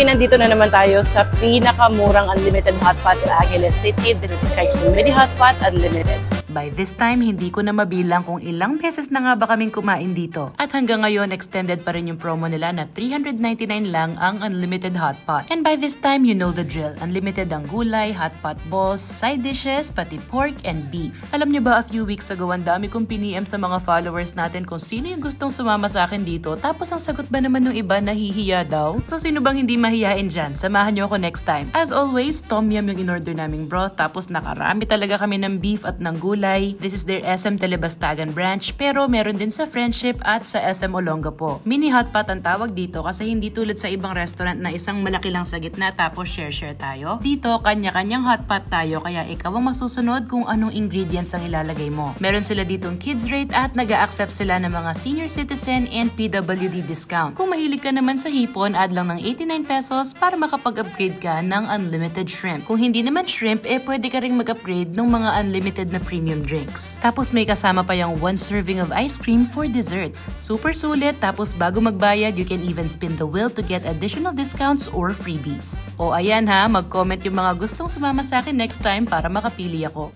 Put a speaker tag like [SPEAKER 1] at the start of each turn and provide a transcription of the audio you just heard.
[SPEAKER 1] nandito na naman tayo sa pinakamurang unlimited hotpot sa Angeles City. This is Kaixin Mini Hotpot Unlimited.
[SPEAKER 2] By this time, hindi ko na mabilang kung ilang beses na nga ba kaming kumain dito. At hanggang ngayon, extended pa rin yung promo nila na $399 lang ang unlimited hotpot. And by this time, you know the drill. Unlimited ang gulay, hotpot balls, side dishes, pati pork and beef. Alam nyo ba, a few weeks ago, ang dami kong piniem sa mga followers natin kung sino yung gustong sumama sa akin dito. Tapos ang sagot ba naman ng iba, nahihiya daw? So sino bang hindi mahihain dyan? Samahan nyo ako next time. As always, tom yum yung in-order naming broth. Tapos nakarami talaga kami ng beef at ng gulay. This is their SM Telebastagan branch, pero meron din sa Friendship at sa SM Olongapo. Mini hotpot ang tawag dito kasi hindi tulad sa ibang restaurant na isang malaki lang sa gitna tapos share-share tayo. Dito, kanya-kanyang hotpot tayo kaya ikaw ang masusunod kung anong ingredients ang ilalagay mo. Meron sila ditong kids rate at nag-a-accept sila ng mga senior citizen and PWD discount. Kung mahilig ka naman sa hipon, add lang ng 89 pesos para makapag-upgrade ka ng unlimited shrimp. Kung hindi naman shrimp, pwede ka ring mag-upgrade ng mga unlimited na premium drinks. Tapos may kasama pa yung 1 serving of ice cream for dessert. Super sulit, tapos bago magbayad, you can even spin the wheel to get additional discounts or freebies. O ayan ha, mag-comment yung mga gustong sumama sa akin next time para makapili ako.